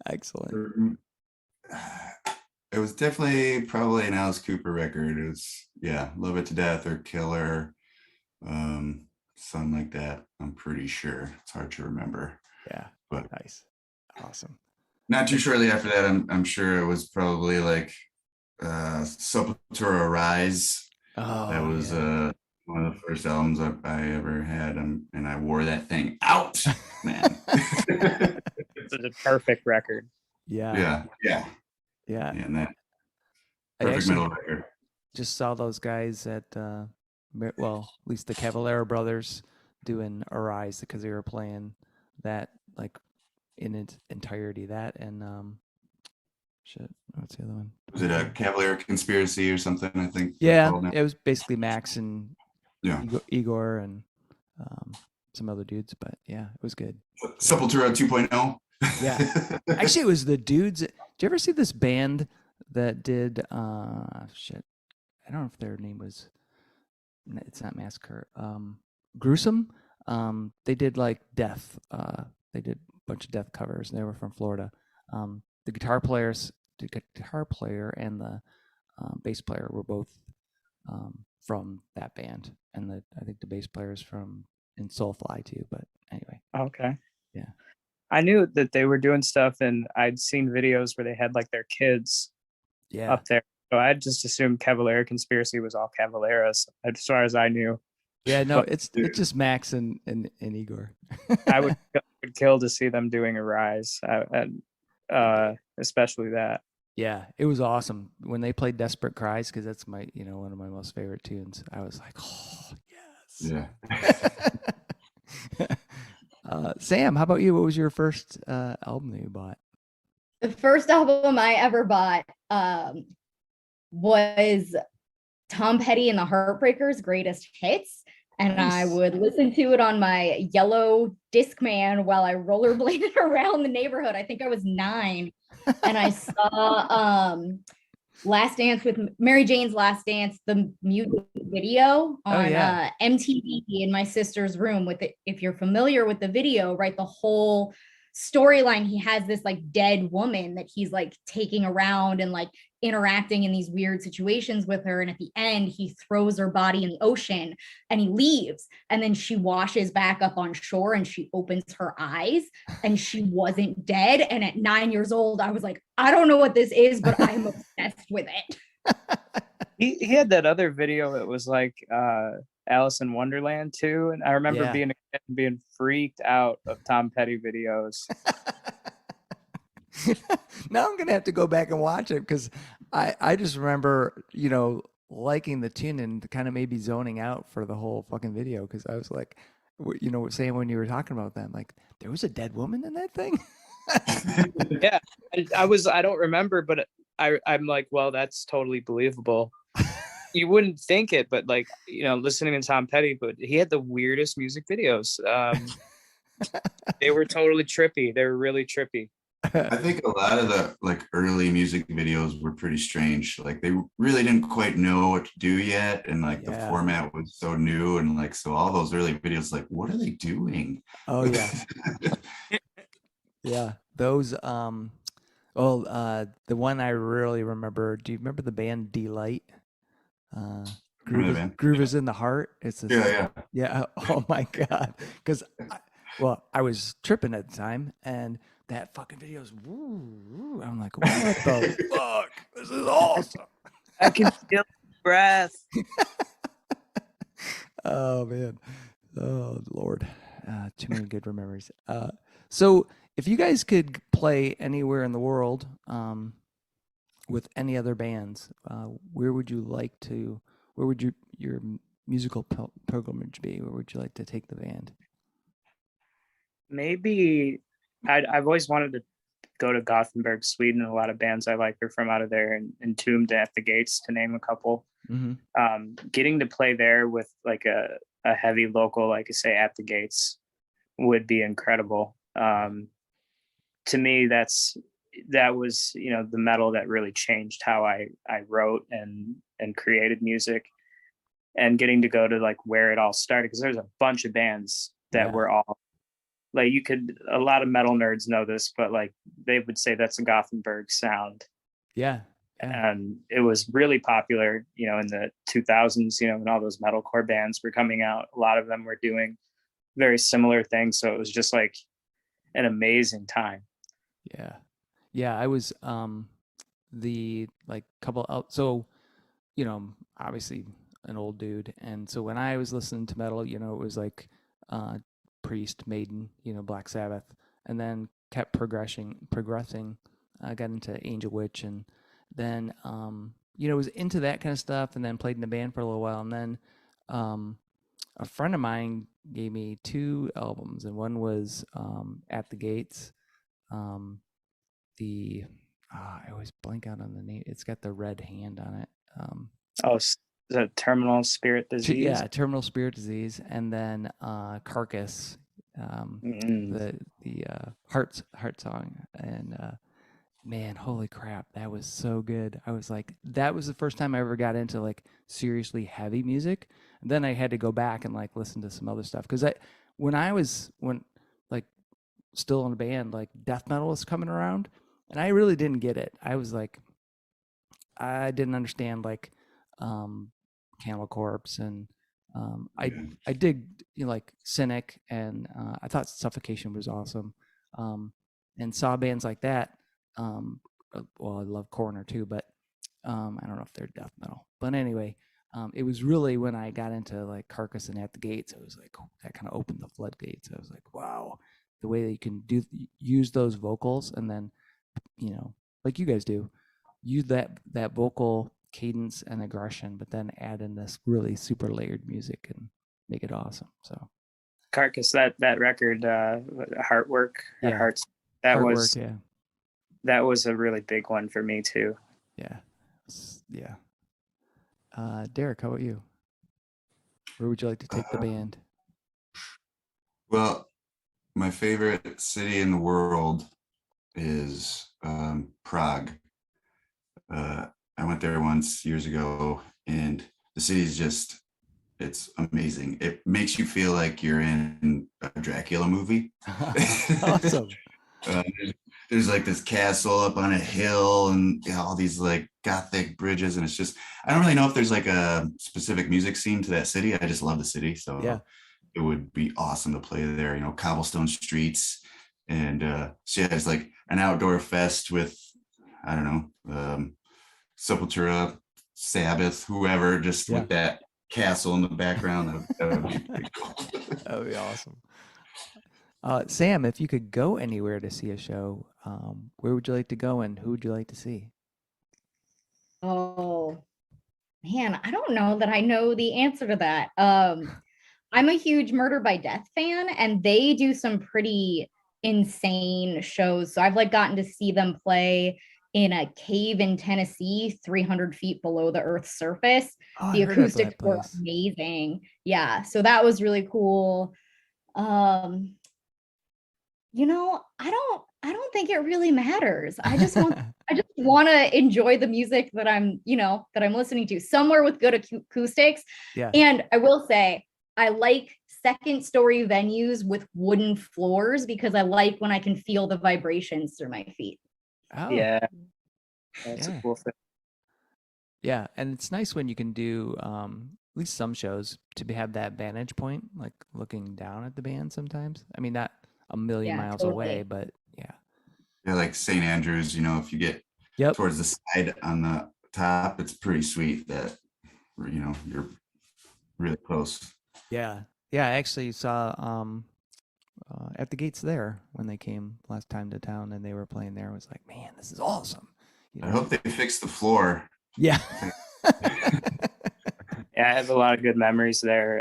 Excellent. It was definitely probably an Alice Cooper record. It was, yeah, Love It to Death or Killer, something like that. I'm pretty sure. It's hard to remember. Yeah. But nice. Awesome. not too shortly after that, I'm sure it was probably like Sepultura Rise. Oh, that was yeah. one of the first albums I ever had, and I wore that thing out, man. It's a perfect record. Yeah. Yeah. And that I perfect actually middle record. just saw those guys at well, at least the Cavalera brothers doing Arise, because they were playing that like in its entirety. That and shit, what's the other one? Was it a Cavalier Conspiracy or something? I think. Yeah, it was basically Max and Yeah. Igor and some other dudes, but yeah, it was good. Sepultura 2.0. Yeah. Actually, it was the dudes. Did you ever see this band that did shit? I don't know if their name was. It's not Massacre. Gruesome. They did like Death. They did a bunch of Death covers, and they were from Florida. The guitar player and the bass player were both from that band, and I think the bass player is from in Soulfly too. But anyway. Okay. Yeah. I knew that they were doing stuff, and I'd seen videos where they had like their kids up there. So I just assumed Cavalera Conspiracy was all Cavaleras, as far as I knew. Yeah, no, But it's just Max and Igor. I would kill to see them doing Arise, and especially that. Yeah, it was awesome when they played Desperate Cries, because that's my one of my most favorite tunes. I was like, oh yes. Yeah. Sam, how about you? What was your first album that you bought? The first album I ever bought was Tom Petty and the Heartbreakers' Greatest Hits. And Nice. I would listen to it on my yellow Discman while I rollerbladed around the neighborhood. I think I was 9. And I saw Last Dance with Mary Jane's Last Dance, the music video on MTV in my sister's room with it. If you're familiar with the video, right, the whole storyline, he has this like dead woman that he's like taking around and like interacting in these weird situations with her, and at the end he throws her body in the ocean and he leaves, and then she washes back up on shore and she opens her eyes and she wasn't dead. And at 9 years old I was like, I don't know what this is, but I'm obsessed with it. He had that other video that was like Alice in Wonderland too, and I remember being freaked out of Tom Petty videos. Now I'm gonna have to go back and watch it, because I just remember liking the tune and kind of maybe zoning out for the whole fucking video, because I was like, saying when you were talking about that, like, there was a dead woman in that thing. Yeah, I don't remember, but I'm like, well, that's totally believable. You wouldn't think it, but like, listening to Tom Petty, but he had the weirdest music videos. They were totally trippy. They were really trippy. I think a lot of the like early music videos were pretty strange. Like they really didn't quite know what to do yet, and like the format was so new, and like so all those early videos, like, what are they doing? Oh yeah. Yeah, those the one I really remember. Do you remember the band Delight? Groove is in the Heart. It's yeah. Oh my god, because I was tripping at the time, and that fucking video is woo. I'm like, what the fuck? This is awesome. I can feel breath. Oh man, oh Lord, too many good memories. So if you guys could play anywhere in the world, with any other bands, where would you like to? Where would your musical pilgrimage be? Where would you like to take the band? Maybe I've always wanted to go to Gothenburg, Sweden. A lot of bands I like are from out of there, and Entombed, At the Gates, to name a couple. Mm-hmm. Getting to play there with like a heavy local, like I say, At the Gates, would be incredible. To me, that's that was, the metal that really changed how I wrote and created music, and getting to go to like where it all started, because there's a bunch of bands that were all like, a lot of metal nerds know this, but like they would say that's a Gothenburg sound. Yeah. And it was really popular, in the 2000s, when all those metalcore bands were coming out. A lot of them were doing very similar things. So it was just like an amazing time. Yeah. Yeah. I was the like couple out. So, obviously an old dude. And so when I was listening to metal, it was like Priest, Maiden, Black Sabbath, and then kept progressing. I got into Angel Witch, and then was into that kind of stuff, and then played in the band for a little while. And then a friend of mine gave me 2 albums, and one was At the Gates. I always blank out on the name. It's got the red hand on it. The Terminal Spirit Disease. Yeah, Terminal Spirit Disease, and then Carcass, the heart song, and man, holy crap, that was so good. I was like, that was the first time I ever got into like seriously heavy music. And then I had to go back and like listen to some other stuff, because when like still in a band, like death metal was coming around, and I really didn't get it. I was like, I didn't understand like Cannibal Corpse, and I dig like Cynic, and I thought Suffocation was awesome, and saw bands like that. Well, I love Coroner too, but I don't know if they're death metal. But anyway, it was really when I got into like Carcass and At the Gates, it was like that kind of opened the floodgates. I was like, wow, the way that you can use those vocals, and then like you guys do, use that vocal cadence and aggression, but then add in this really super layered music and make it awesome. So Carcass, that record, Heartwork, Yeah. Hearts, Artwork, that was a really big one for me too. Yeah. Derek, how about you? Where would you like to take the band? Well, my favorite city in the world is Prague. I went there once years ago, and the city's it's amazing. It makes you feel like you're in a Dracula movie. Awesome. There's like this castle up on a hill, and all these like Gothic bridges, and it's just, I don't really know if there's like a specific music scene to that city. I just love the city, so it would be awesome to play there. Cobblestone streets, and so yeah, it's like an outdoor fest with, I don't know, Sepultura, Sabbath, whoever, just with that castle in the background. That would be pretty cool. That would be awesome. Sam, if you could go anywhere to see a show, where would you like to go, and who would you like to see? Oh man, I don't know that I know the answer to that. I'm a huge Murder by Death fan, and they do some pretty insane shows. So I've like gotten to see them play in a cave in Tennessee, 300 feet below the Earth's surface. Oh, The I heard of acoustics that were place. amazing. Yeah, so that was really cool. I don't think it really matters. I just want to enjoy the music that I'm listening to, somewhere with good acoustics. Yeah. And I will say, I like second story venues with wooden floors, because I like when I can feel the vibrations through my feet. Oh. Yeah. That's a cool thing. Yeah, and it's nice when you can do at least some shows to have that vantage point, like looking down at the band sometimes. I mean, not a million miles away, but yeah. Yeah, like St. Andrews, if you get towards the side on the top, it's pretty sweet that, you're really close. Yeah. Yeah, I actually saw At the Gates there when they came last time to town, and they were playing there. I was like, man, this is awesome. I hope they fix the floor. Yeah. Yeah, I have a lot of good memories there.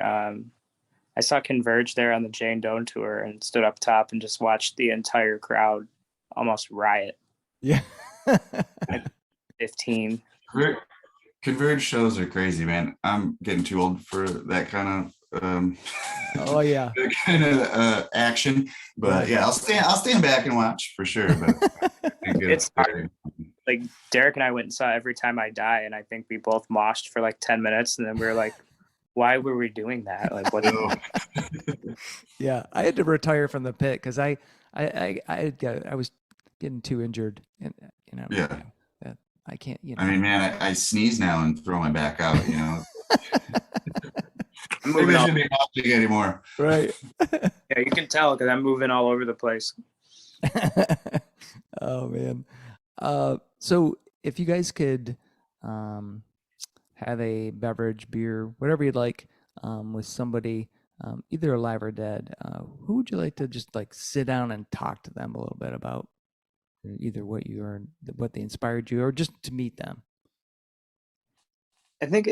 I saw Converge there on the Jane Doe tour, and stood up top and just watched the entire crowd almost riot. Yeah. 15. Converge shows are crazy, man. I'm getting too old for that kind of Oh yeah. action. But yeah, I'll stand back and watch for sure. But good. It's hard. Like Derek and I went and saw Every Time I Die, and I think we both moshed for like 10 minutes, and then we were like, why were we doing that? Like, what? Yeah, I had to retire from the pit because I was getting too injured, and Yeah. that I can't. I mean, man, I sneeze now and throw my back out. I'm Maybe moving I all, shouldn't be watching anymore. Right. yeah, you can tell because I'm moving all over the place. Oh man. So if you guys could have a beverage, beer, whatever you'd like, with somebody, either alive or dead, who would you like to just like sit down and talk to them a little bit about either what they inspired you, or just to meet them? I think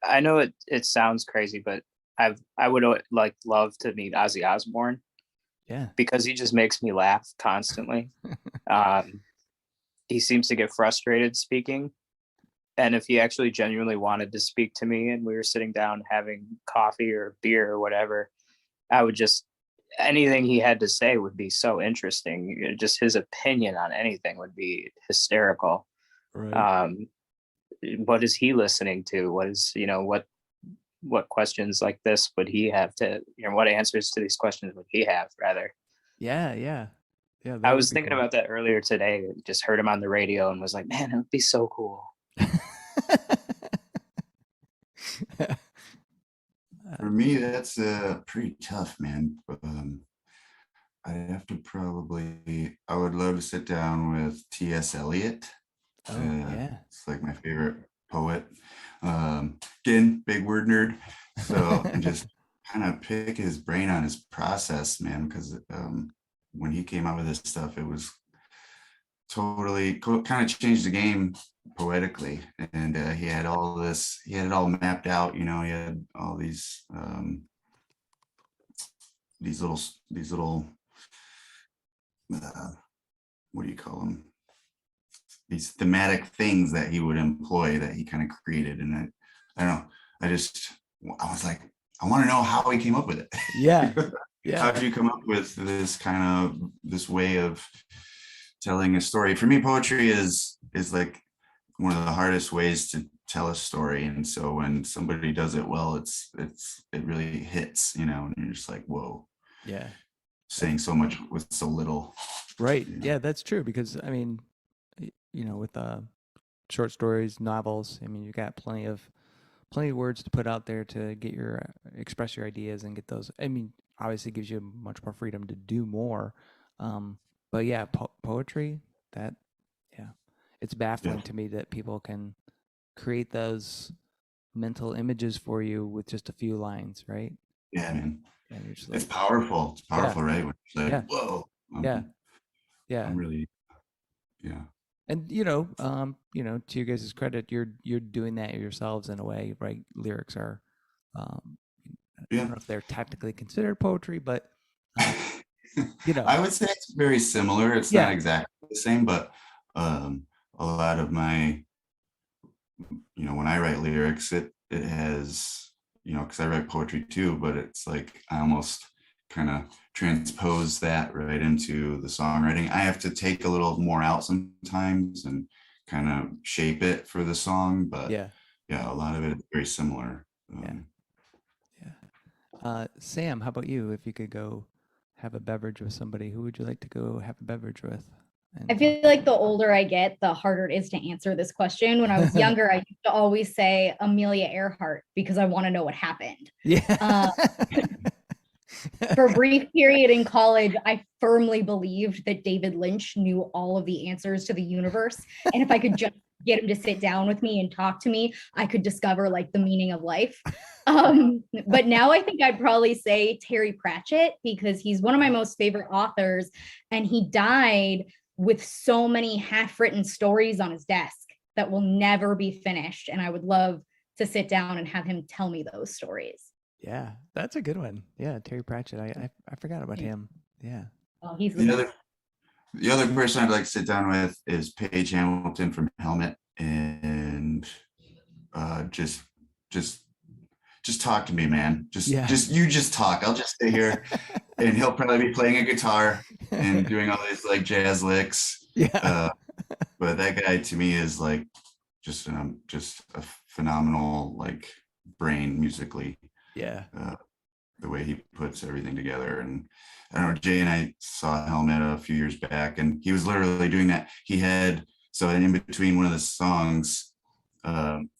I know it sounds crazy, but I would like love to meet Ozzy Osbourne Yeah. because he just makes me laugh constantly. He seems to get frustrated speaking. And if he actually genuinely wanted to speak to me and we were sitting down having coffee or beer or whatever, I would just, anything he had to say would be so interesting. Just his opinion on anything would be hysterical. Right. What is he listening to? What is, what questions like this would he have to, what answers to these questions would he have rather? Yeah. Yeah. Yeah. I was thinking about that earlier today. Just heard him on the radio and was like, man, it would be so cool. For me, that's pretty tough, man. I would love to sit down with T.S. Eliot. Oh, yeah. It's like my favorite poet. Again, big word nerd. So, and just kind of pick his brain on his process, man, because when he came out with this stuff, it was totally kind of changed the game poetically. And he had it all mapped out, he had all these little what do you call them? These thematic things that he would employ that he kind of created. And I don't know, I was like, I want to know how he came up with it. Yeah. How Yeah. did you come up with this way of telling a story? For me, poetry is like one of the hardest ways to tell a story. And so when somebody does it well, it really hits, and you're just like, whoa, Yeah. saying so much with so little. Right. Yeah, that's true. Because I mean, with short stories, novels, I mean, you got plenty of words to put out there to get express your ideas and get those. I mean, obviously it gives you much more freedom to do more. But yeah, poetry, it's baffling to me that people can create those mental images for you with just a few lines, right? Yeah, man. And you're just It's powerful. It's powerful, right? When it's like, Yeah. whoa. Yeah. I'm really, yeah. And to your guys' credit, you're doing that yourselves in a way, right? Lyrics are, I don't know if they're technically considered poetry, but I would say it's very similar. It's not exactly the same, but a lot of my, when I write lyrics, it has, because I write poetry too, but it's like I almost kind of transpose that right into the songwriting. I have to take a little more out sometimes and kind of shape it for the song, but yeah, a lot of it is very similar. Sam, how about you? If you could go have a beverage with somebody, who would you like to go have a beverage with? I feel like the older I get, the harder it is to answer this question. When I was younger, I used to always say Amelia Earhart because I want to know what happened. Yeah. For a brief period in college, I firmly believed that David Lynch knew all of the answers to the universe. And if I could just get him to sit down with me and talk to me, I could discover like the meaning of life. But now I think I'd probably say Terry Pratchett because he's one of my most favorite authors. And he died with so many half-written stories on his desk that will never be finished. And I would love to sit down and have him tell me those stories. Yeah, that's a good one. Yeah, Terry Pratchett. I forgot about him. Yeah. Oh, he's the other person I'd like to sit down with is Paige Hamilton from Helmet, and just talk to me, man. Just talk. I'll just stay here, and he'll probably be playing a guitar and doing all these like jazz licks. Yeah. but that guy to me is like just a phenomenal like brain musically. Yeah. The way he puts everything together. And I don't know, Jay and I saw Helmet a few years back, and he was literally doing that. He had, so in between one of the songs,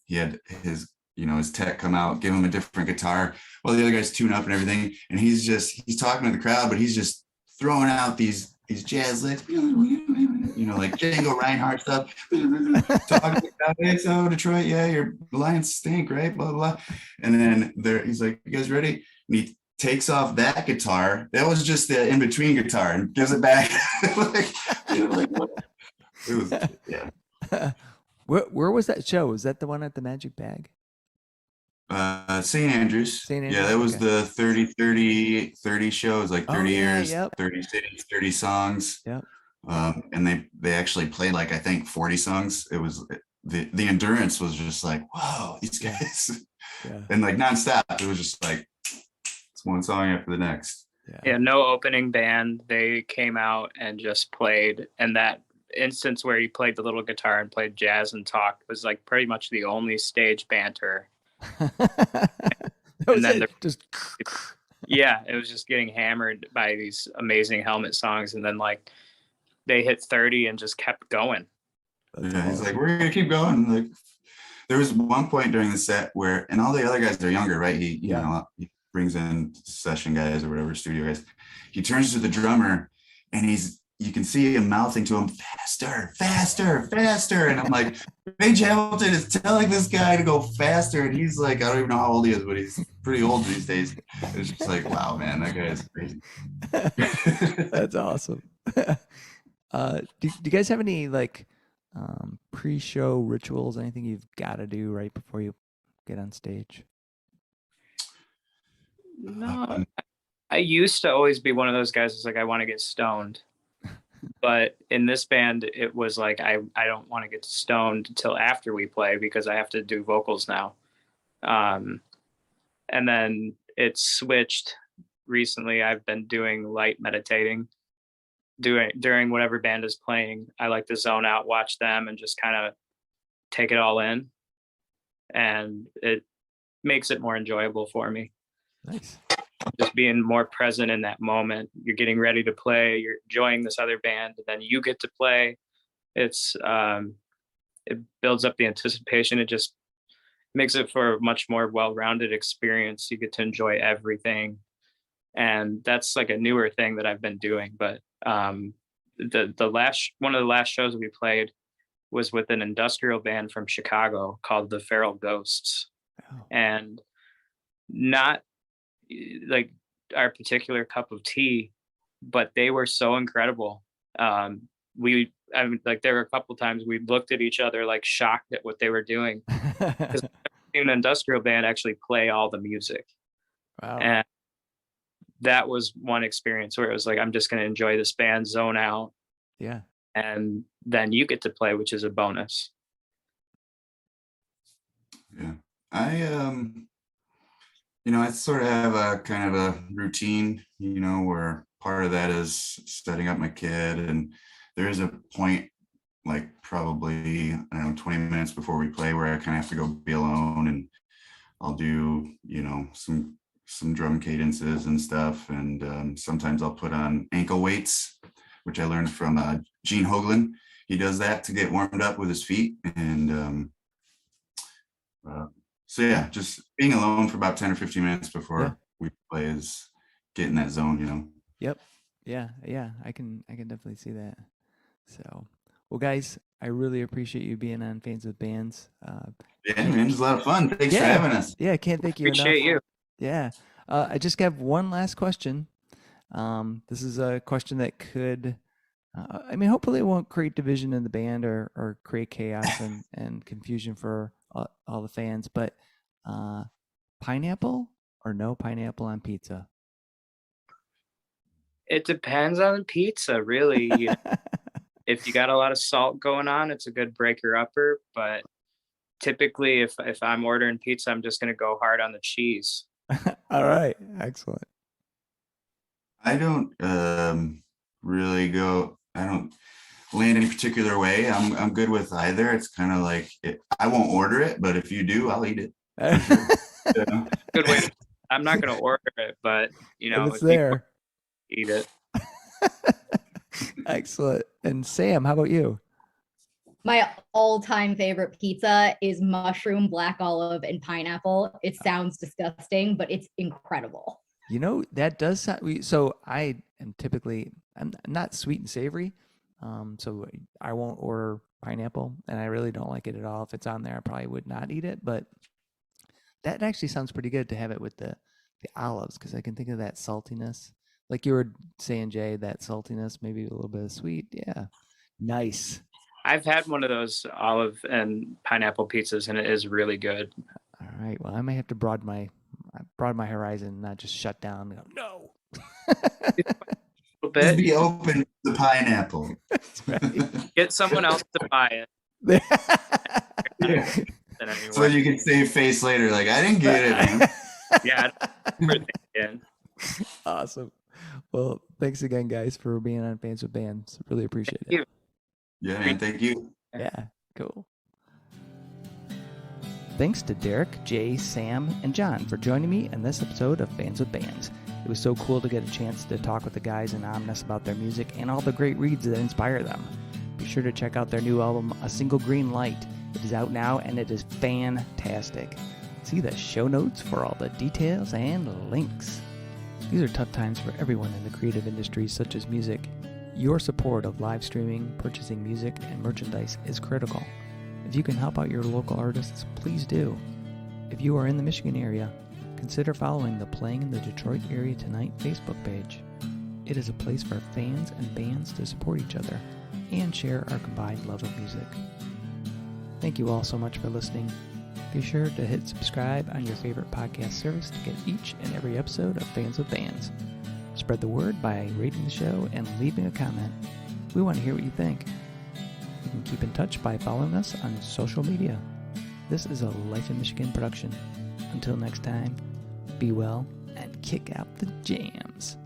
he had his, his tech come out, give him a different guitar while the other guys tune up and everything. And he's talking to the crowd, but he's just throwing out these jazz licks, like Django Reinhardt stuff. Talking about, hey, so Detroit, yeah, your Lions stink, right? Blah, blah, blah. And then he's like, you guys ready? And he takes off that guitar. That was just the in-between guitar, and gives it back. What? It was, yeah. Where was that show? Was that the one at the Magic Bag? St. Andrews. St. Andrews. Yeah, that was okay. the 30 shows, like 30 years, yep. 30 cities, 30 songs. Yep. And they actually played like, I think 40 songs. It was the endurance was just like, whoa, these guys. Yeah. And like nonstop. It was just like it's one song after the next. Yeah, no opening band. They came out and just played. And that instance where he played the little guitar and played jazz and talked was like pretty much the only stage banter. And then just yeah, it was just getting hammered by these amazing Helmet songs, and then like they hit 30 and just kept going. Yeah, he's like, we're gonna keep going. Like there was one point during the set where, and all the other guys are younger, right? He he brings in session guys or whatever, studio guys. He turns to the drummer and you can see him mouthing to him, faster, faster, faster. And I'm like, Page Hamilton is telling this guy to go faster. And he's like, I don't even know how old he is, but he's pretty old these days. It's just like, wow, man, that guy is crazy. That's awesome. Do you guys have any like pre-show rituals, anything you've got to do right before you get on stage? No, I used to always be one of those guys that's like, I want to get stoned. But in this band, it was like, I don't want to get stoned until after we play because I have to do vocals now. And then it switched recently. I've been doing light meditating during whatever band is playing. I like to zone out, watch them, and just kind of take it all in. And it makes it more enjoyable for me. Nice. Just being more present in that moment. You're getting ready to play, you're enjoying this other band, and then you get to play. It's it builds up the anticipation. It just makes it for a much more well-rounded experience. You get to enjoy everything. And that's like a newer thing that I've been doing. But the last one of the last shows we played was with an industrial band from Chicago called the Feral Ghosts. Oh. And not like our particular cup of tea, but they were so incredible. I mean, like there were a couple times we looked at each other like shocked at what they were doing. Because an industrial band actually play all the music. Wow. And that was one experience where it was like, I'm just going to enjoy this band, zone out. Yeah. And then you get to play, which is a bonus. Yeah. I sort of have a kind of a routine, where part of that is setting up my kid. And there is a point, like probably, I don't know, 20 minutes before we play where I kind of have to go be alone, and I'll do, some drum cadences and stuff. And sometimes I'll put on ankle weights, which I learned from Gene Hoglan. He does that to get warmed up with his feet. And so yeah, just being alone for about 10 or 15 minutes before we play is getting that zone, Yep. Yeah. I can definitely see that. So, well, guys, I really appreciate you being on Fans with Bands. Yeah, man, it's a lot of fun. Thanks for having us. Yeah, I can't thank you Appreciate enough. you. Yeah. I just have one last question. This is a question that could, hopefully it won't create division in the band or create chaos and confusion for all the fans, but pineapple or no pineapple on pizza? It depends on the pizza, really. If you got a lot of salt going on, it's a good breaker upper. But typically, if I'm ordering pizza, I'm just going to go hard on the cheese. All right. Excellent. I don't really go, land any particular way. I'm good with either. It's kind of like I won't order it, but if you do, I'll eat it. For sure. Yeah. Good way. I'm not going to order it, but you know, If it's if you there. eat it. Excellent. And Sam, how about you? My all-time favorite pizza is mushroom, black olive, and pineapple. It sounds disgusting, but it's incredible. You know, that does sound. So I am typically, I'm not sweet and savory. So I won't order pineapple, and I really don't like it at all. If it's on there, I probably would not eat it. But that actually sounds pretty good to have it with the olives, because I can think of that saltiness. Like you were saying, Jay, that saltiness, maybe a little bit of sweet. Yeah. Nice. I've had one of those olive and pineapple pizzas, and it is really good. All right. Well, I may have to broaden my horizon, not just shut down and go, no. A little Just bit. be open to the pineapple. That's right. Get someone else to buy it. Then So anyway. you can save face later, like I didn't get it, man. Yeah. Again. Awesome. Well, thanks again, guys, for being on Fans with Bands. Really appreciate Thank it. you. Yeah, man. Thank you. Yeah, cool. Thanks to Derek, Jay, Sam, and John for joining me in this episode of Fans with Bands. It was so cool to get a chance to talk with the guys in Ommnus about their music and all the great reads that inspire them. Be sure to check out their new album, A Single Green Light. It is out now and it is fantastic. See the show notes for all the details and links. These are tough times for everyone in the creative industries such as music. Your support of live streaming, purchasing music, and merchandise is critical. If you can help out your local artists, please do. If you are in the Michigan area, consider following the Playing in the Detroit Area Tonight Facebook page. It is a place for fans and bands to support each other and share our combined love of music. Thank you all so much for listening. Be sure to hit subscribe on your favorite podcast service to get each and every episode of Fans with Bands. Spread the word by rating the show and leaving a comment. We want to hear what you think. You can keep in touch by following us on social media. This is a Life in Michigan production. Until next time, be well and kick out the jams.